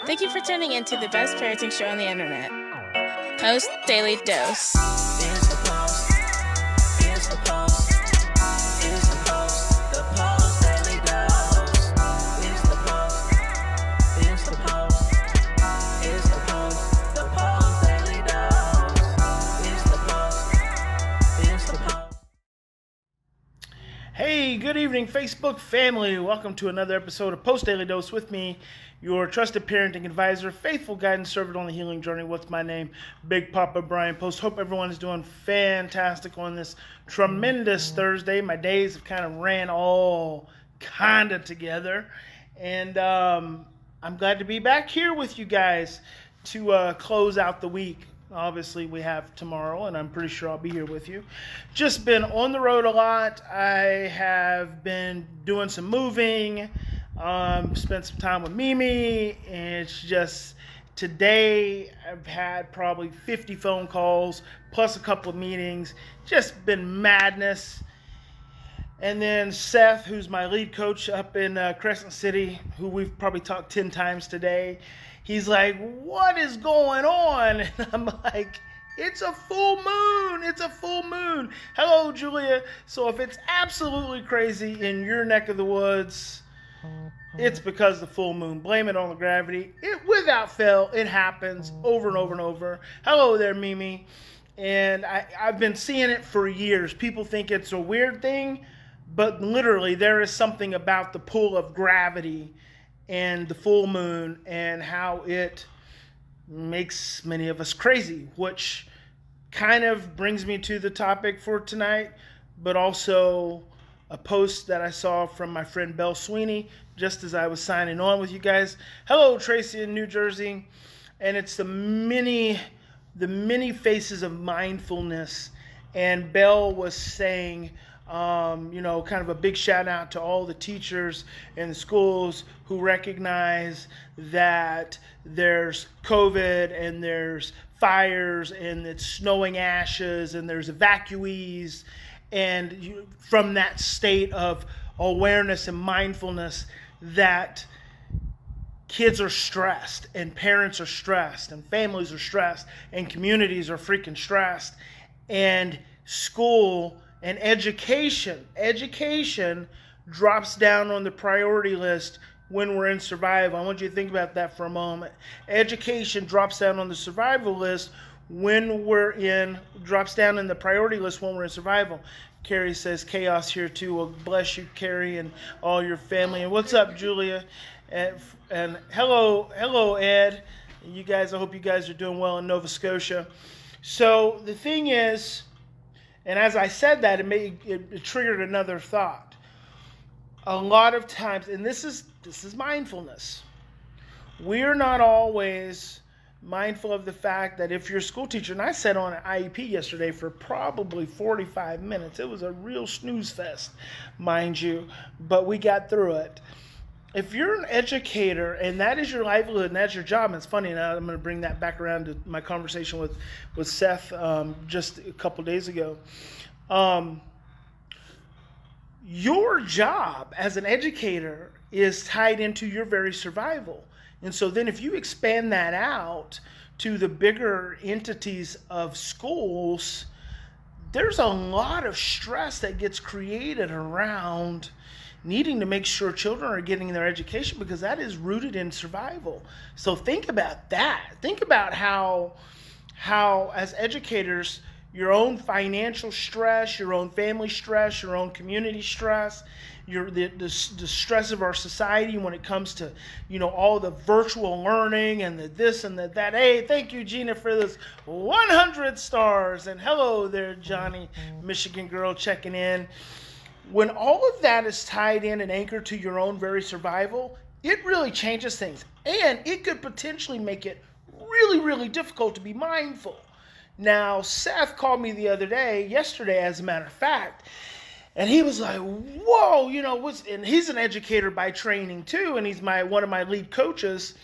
Thank you for tuning in to the best parenting show on the internet, Post Daily Dose. It's the Post. It's the Post. It's the Post. The Post Daily Dose. It's the Post. It's the Post. It's the Post. The Post Daily Dose. It's the Post. It's the Post. Hey, good evening, Facebook family. Welcome to another episode of Post Daily Dose with me, your trusted parenting advisor, faithful guidance servant on the healing journey. What's my name? Big Papa Brian+Post. Hope everyone is doing fantastic on this tremendous Thursday. My days have kind of ran all kind of together. And I'm glad to be back here with you guys to close out the week. Obviously, we have tomorrow, and I'm pretty sure I'll be here with you. Just been on the road a lot. I have been doing some moving, spent some time with Mimi, and it's just today I've had probably 50 phone calls plus a couple of meetings. Just been madness. And then Seth, who's my lead coach up in Crescent City, who we've probably talked 10 times today, he's like, what is going on? And I'm like, it's a full moon. It's a full moon. Hello, Julia. So if it's absolutely crazy in your neck of the woods, it's because of the full moon. Blame it on the gravity. Without fail, it happens over and over and over. Hello there, Mimi. And I've been seeing it for years. People think it's a weird thing, but literally there is something about the pull of gravity and the full moon and how it makes many of us crazy, which kind of brings me to the topic for tonight, but also a post that I saw from my friend Belle Sweeney just as I was signing on with you guys. Hello, Tracy in New Jersey. And it's the many faces of mindfulness. And Belle was saying, kind of a big shout out to all the teachers in the schools who recognize that there's COVID and there's fires and it's snowing ashes and there's evacuees. And from that state of awareness and mindfulness that kids are stressed and parents are stressed and families are stressed and communities are freaking stressed, and school and education drops down on the priority list when we're in survival. I want you to think about that for a moment. Education drops down on the survival list drops down in the priority list when we're in survival. Carrie says chaos here too. Well, bless you, Carrie, and all your family. And what's up, Julia? And hello, Ed. You guys, I hope you guys are doing well in Nova Scotia. So the thing is, and as I said that, it triggered another thought. A lot of times, and this is mindfulness. We're not always mindful of the fact that if you're a school teacher, and I sat on an IEP yesterday for probably 45 minutes. It was a real snooze fest, mind you, but we got through it. If you're an educator and that is your livelihood and that's your job, and it's funny, now I'm going to bring that back around to my conversation with Seth just a couple days ago. Your job as an educator is tied into your very survival. And so then if you expand that out to the bigger entities of schools, there's a lot of stress that gets created around needing to make sure children are getting their education, because that is rooted in survival. So think about that. Think about how as educators, your own financial stress, your own family stress, your own community stress, the stress of our society when it comes to, all the virtual learning and the this and the that. Hey, thank you, Gina, for this 100 stars. And hello there, Johnny, Michigan girl, checking in. When all of that is tied in and anchored to your own very survival, it really changes things. And it could potentially make it really, really difficult to be mindful. Now, Seth called me yesterday, as a matter of fact, and he was like, whoa, and he's an educator by training too, and he's one of my lead coaches,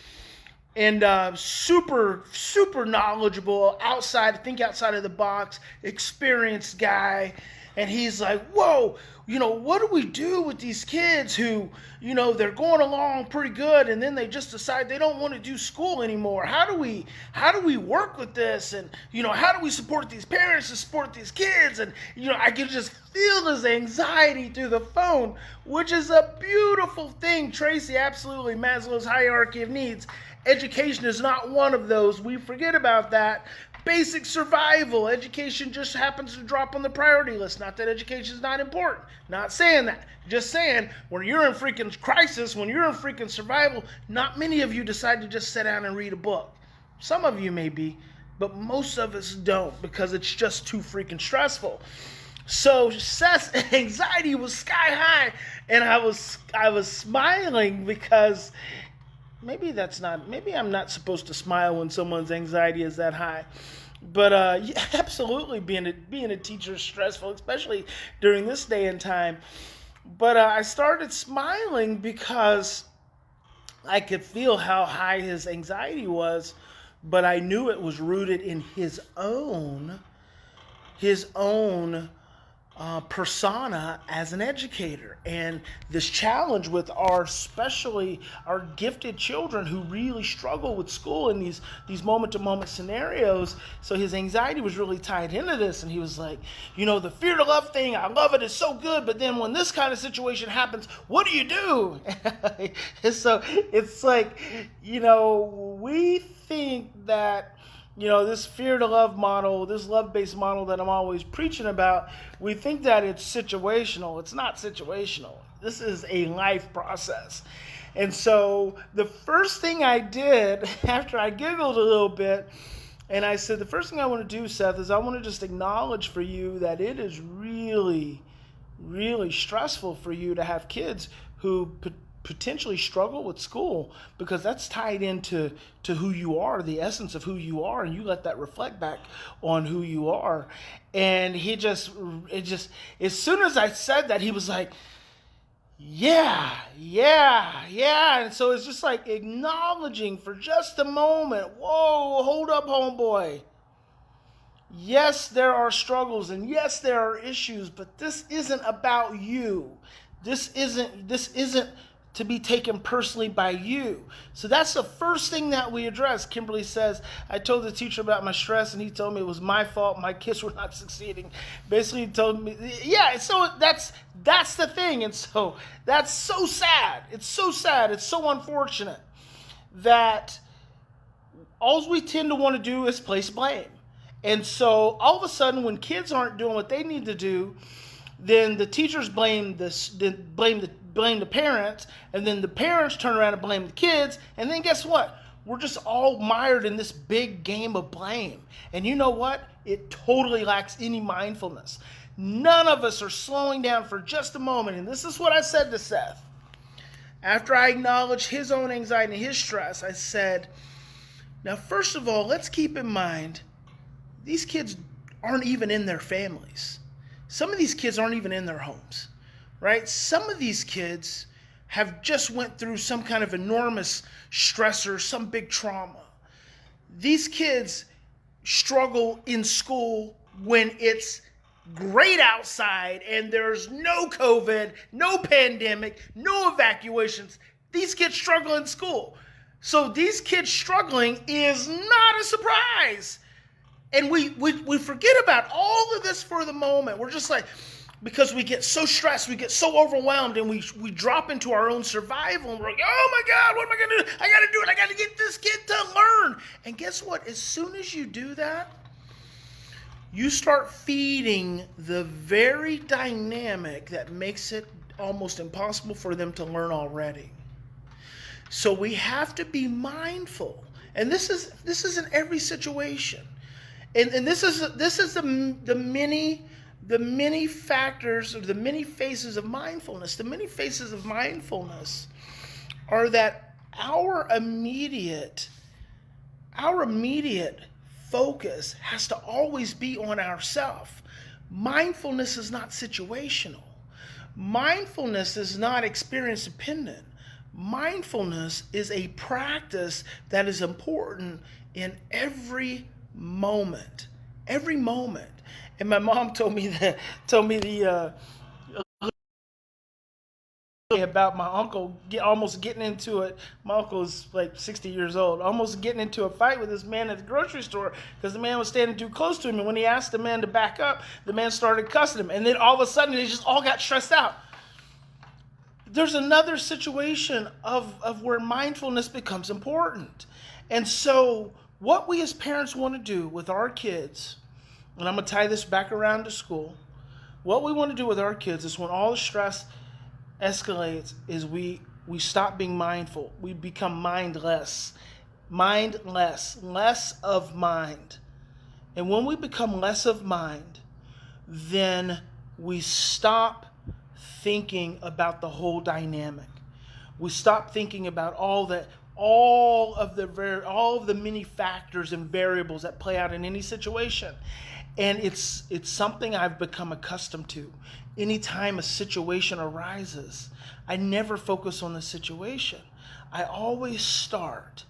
and super, super knowledgeable, outside of the box, experienced guy. And he's like, whoa, what do we do with these kids who, they're going along pretty good, and then they just decide they don't want to do school anymore? How do we work with this? And, how do we support these parents to support these kids? And, I can just feel his anxiety through the phone, which is a beautiful thing. Tracy, absolutely, Maslow's hierarchy of needs. Education is not one of those. We forget about that. Basic survival. Education just happens to drop on the priority list. Not that education is not important. Not saying that. Just saying, when you're in freaking crisis, when you're in freaking survival, not many of you decide to just sit down and read a book. Some of you may be, but most of us don't, because it's just too freaking stressful. So Seth's anxiety was sky high, and I was smiling because maybe I'm not supposed to smile when someone's anxiety is that high. But yeah, absolutely, being a teacher is stressful, especially during this day and time. But I started smiling because I could feel how high his anxiety was, but I knew it was rooted in his own persona as an educator, and this challenge with especially our gifted children who really struggle with school in these moment-to-moment scenarios. So his anxiety was really tied into this, and he was like, the fear to love thing, I love it, it's so good, but then when this kind of situation happens, what do you do? And so it's like, we think that this fear to love model, this love-based model that I'm always preaching about, we think that it's situational. It's not situational. This is a life process. And so the first thing I did after I giggled a little bit, and I said, the first thing I want to do, Seth, is I want to just acknowledge for you that it is really, really stressful for you to have kids who potentially struggle with school, because that's tied into who you are, the essence of who you are, and you let that reflect back on who you are. And as soon as I said that, he was like, yeah. And so it's just like acknowledging for just a moment, whoa, hold up, homeboy. Yes, there are struggles, and yes, there are issues, but this isn't about you. This isn't to be taken personally by you. So that's the first thing that we address. Kimberly says, I told the teacher about my stress, and he told me it was my fault. My kids were not succeeding. Basically, he told me, yeah, so that's the thing. And so that's so sad. It's so sad. It's so unfortunate that all we tend to want to do is place blame. And so all of a sudden, when kids aren't doing what they need to do, then the teachers blame the parents, and then the parents turn around and blame the kids, and then guess what? We're just all mired in this big game of blame. And you know what? It totally lacks any mindfulness. None of us are slowing down for just a moment, and this is what I said to Seth. After I acknowledged his own anxiety and his stress, I said, now first of all, let's keep in mind, these kids aren't even in their families. Some of these kids aren't even in their homes. Right? Some of these kids have just went through some kind of enormous stressor, some big trauma. These kids struggle in school when it's great outside and there's no COVID, no pandemic, no evacuations. These kids struggle in school. So these kids struggling is not a surprise. And we forget about all of this for the moment. We're just like, because we get so stressed, we get so overwhelmed, and we drop into our own survival, and we're like, oh my God, what am I going to do? I got to do it. I got to get this kid to learn. And guess what? As soon as you do that, you start feeding the very dynamic that makes it almost impossible for them to learn already. So we have to be mindful. And this is in every situation. And this is the many factors, or the many phases of mindfulness. The many phases of mindfulness are that our immediate focus has to always be on ourself. Mindfulness is not situational. Mindfulness is not experience dependent. Mindfulness is a practice that is important in every moment. every moment. And my mom told me about my uncle almost getting into it. My uncle's like 60 years old, almost getting into a fight with this man at the grocery store because the man was standing too close to him. And when he asked the man to back up, the man started cussing him. And then all of a sudden, they just all got stressed out. There's another situation of where mindfulness becomes important. And so what we as parents want to do with our kids, and I'm going to tie this back around to school, what we want to do with our kids is when all the stress escalates is we stop being mindful. We become mindless, less of mind. And when we become less of mind, then we stop thinking about the whole dynamic. We stop thinking about all of the many factors and variables that play out in any situation. And it's something I've become accustomed to. Anytime a situation arises, I never focus on the situation. I always start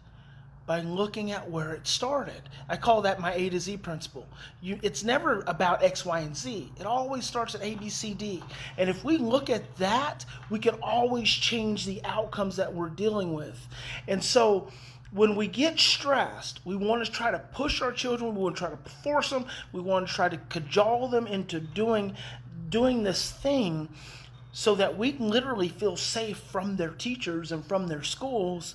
by looking at where it started. I call that my A to Z principle. It's never about X, Y, and Z. It always starts at A, B, C, D. And if we look at that, we can always change the outcomes that we're dealing with. And so when we get stressed, we want to try to push our children. We want to try to force them. We want to try to cajole them into doing this thing so that we can literally feel safe from their teachers and from their schools.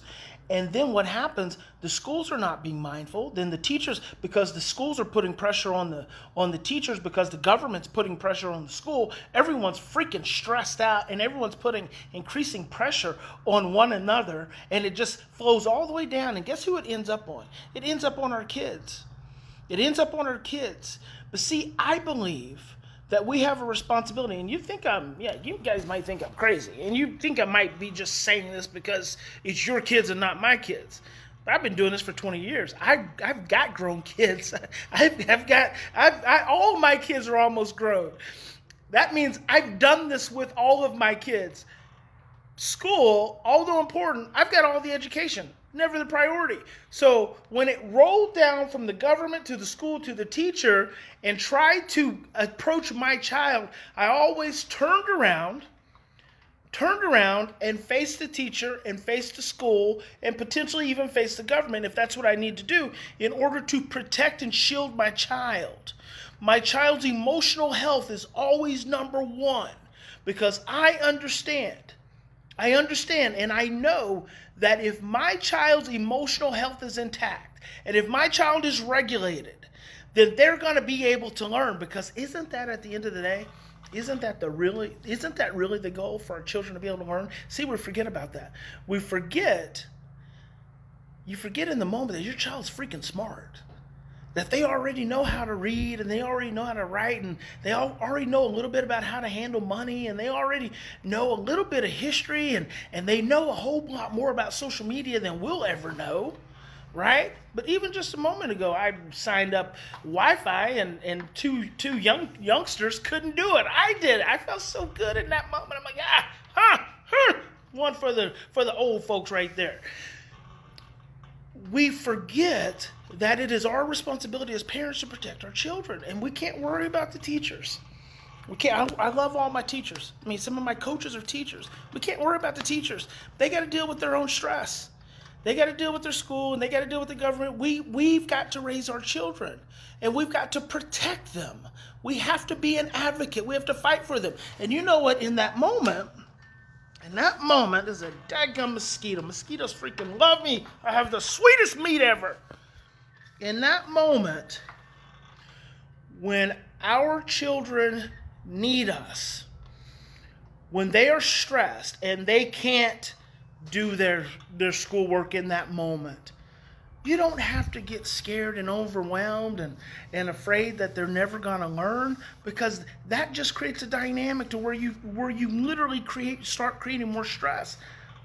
And then what happens, the schools are not being mindful. Then the teachers, because the schools are putting pressure on the teachers, because the government's putting pressure on the school, everyone's freaking stressed out and everyone's putting increasing pressure on one another, and it just flows all the way down. And guess who it ends up on? It ends up on our kids. It ends up on our kids. But see, I believe that we have a responsibility, and you guys might think I'm crazy, and you think I might be just saying this because it's your kids and not my kids. But I've been doing this for 20 years. I've got grown kids. All my kids are almost grown. That means I've done this with all of my kids. School, although important, I've got all the education. Never the priority. So when it rolled down from the government to the school to the teacher and tried to approach my child, I always turned around and faced the teacher and faced the school and potentially even faced the government if that's what I need to do in order to protect and shield my child. My child's emotional health is always number one because I understand and I know that if my child's emotional health is intact and if my child is regulated, then they're going to be able to learn, because isn't that at the end of the day, isn't that really the goal for our children to be able to learn? See, we forget about that. You forget in the moment that your child's freaking smart. That they already know how to read and they already know how to write and they already know a little bit about how to handle money and they already know a little bit of history and they know a whole lot more about social media than we'll ever know, right? But even just a moment ago, I signed up Wi-Fi and two youngsters couldn't do it. I did. I felt so good in that moment. I'm like, one for the old folks right there. We forget that it is our responsibility as parents to protect our children, and we can't worry about the teachers. We can't. I love all my teachers. I mean, some of my coaches are teachers. We can't worry about the teachers. They got to deal with their own stress. They got to deal with their school, and they got to deal with the government. We've got to raise our children, and we've got to protect them. We have to be an advocate. We have to fight for them. And you know what? In that moment, there's a daggum mosquito. Mosquitoes freaking love me. I have the sweetest meat ever. In that moment, when our children need us, when they are stressed and they can't do their schoolwork in that moment, you don't have to get scared and overwhelmed and afraid that they're never going to learn, because that just creates a dynamic to where you literally start creating more stress.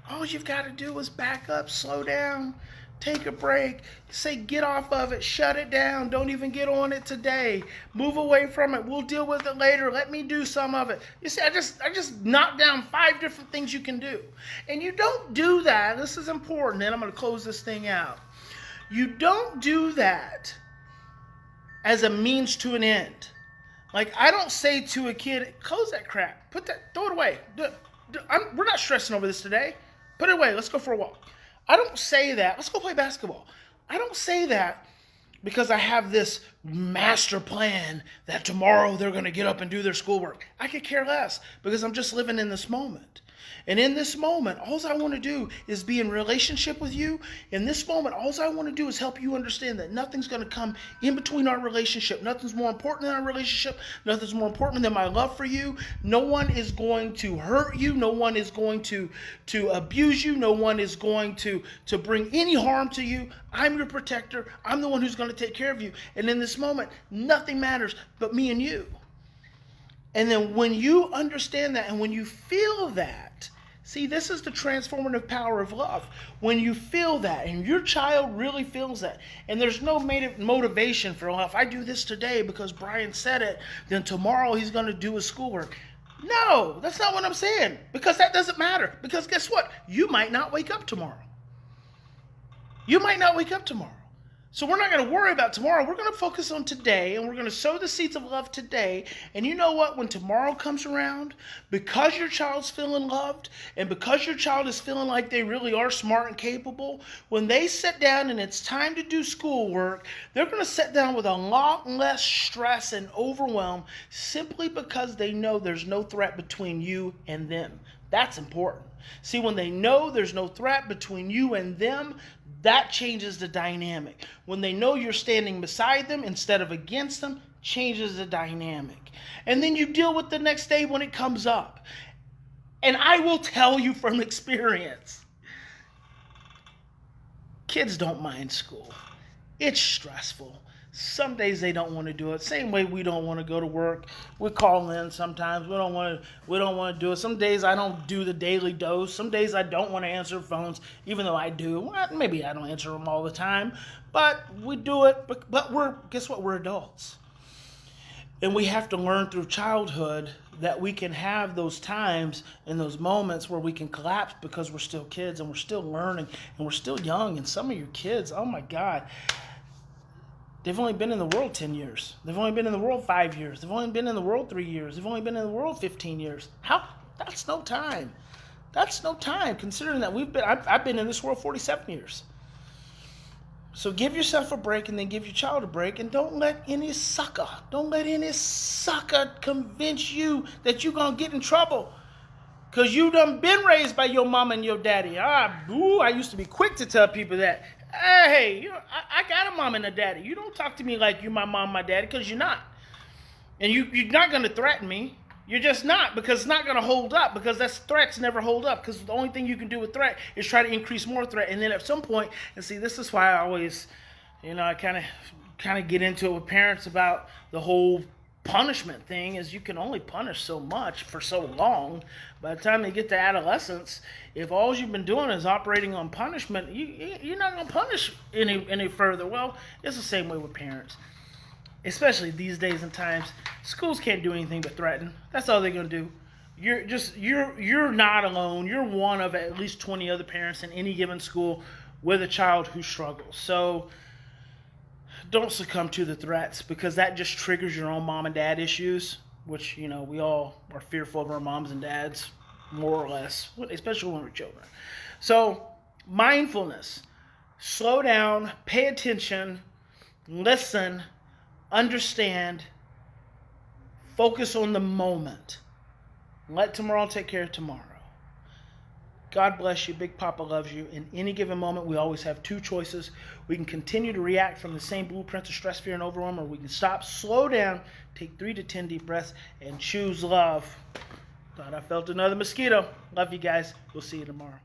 All you've got to do is back up, slow down, take a break, say get off of it, shut it down, don't even get on it today, move away from it, we'll deal with it later, let me do some of it. You see, I just knocked down 5 different things you can do. And you don't do that, this is important, and I'm going to close this thing out. You don't do that as a means to an end. Like, I don't say to a kid, close that crap, throw it away. We're not stressing over this today. Put it away, let's go for a walk. I don't say that, let's go play basketball. I don't say that because I have this master plan that tomorrow they're going to get up and do their schoolwork. I could care less because I'm just living in this moment. And in this moment, all I want to do is be in relationship with you. In this moment, all I want to do is help you understand that nothing's going to come in between our relationship. Nothing's more important than our relationship. Nothing's more important than my love for you. No one is going to hurt you. No one is going to abuse you. No one is going to bring any harm to you. I'm your protector. I'm the one who's going to take care of you. And in this moment, nothing matters but me and you. And then when you understand that and when you feel that, see, this is the transformative power of love. When you feel that and your child really feels that, and there's no motivation for, well, if I do this today because Brian said it, then tomorrow he's going to do his schoolwork. No, that's not what I'm saying, because that doesn't matter. Because guess what? You might not wake up tomorrow. You might not wake up tomorrow. So we're not going to worry about tomorrow. We're going to focus on today, and we're going to sow the seeds of love today. And you know what? When tomorrow comes around, because your child's feeling loved, and because your child is feeling like they really are smart and capable, when they sit down and it's time to do schoolwork, they're going to sit down with a lot less stress and overwhelm simply because they know there's no threat between you and them. That's important. See, when they know there's no threat between you and them, that changes the dynamic. When they know you're standing beside them instead of against them, changes the dynamic. And then you deal with the next day when it comes up. And I will tell you from experience, kids don't mind school. It's stressful. Some days they don't want to do it. Same way we don't want to go to work. We call in sometimes. We don't want to do it. Some days I don't do the daily dose. Some days I don't want to answer phones, even though I do. Well, maybe I don't answer them all the time, but we do it. But guess what? We're adults. And we have to learn through childhood that we can have those times and those moments where we can collapse because we're still kids and we're still learning and we're still young. And some of your kids, oh my God, they've only been in the world 10 years. They've only been in the world 5 years. They've only been in the world 3 years. They've only been in the world 15 years. How? That's no time. That's no time, considering that I've been in this world 47 years. So give yourself a break and then give your child a break, and don't let any sucker convince you that you're going to get in trouble. Because you done been raised by your mama and your daddy. I used to be quick to tell people that. Hey, I got a mom and a daddy. You don't talk to me like you're my mom, my daddy, because you're not. And you're not going to threaten me. You're just not, because it's not going to hold up, because threats never hold up, because the only thing you can do with threat is try to increase more threat. And then at some point, and see, this is why I always, I kind of get into it with parents about the whole punishment thing, is you can only punish so much for so long. By the time they get to adolescence, if all you've been doing is operating on punishment, you're not going to punish any further. Well, it's the same way with parents, especially these days and times. Schools can't do anything but threaten. That's all they're going to do. You're not alone. You're one of at least 20 other parents in any given school with a child who struggles. So don't succumb to the threats, because that just triggers your own mom and dad issues, which, we all are fearful of our moms and dads, more or less, especially when we're children. So mindfulness, slow down, pay attention, listen, understand, focus on the moment. Let tomorrow take care of tomorrow. God bless you. Big Papa loves you. In any given moment, we always have two choices. We can continue to react from the same blueprints of stress, fear, and overwhelm, or we can stop, slow down, take 3 to 10 deep breaths, and choose love. Thought I felt another mosquito. Love you guys. We'll see you tomorrow.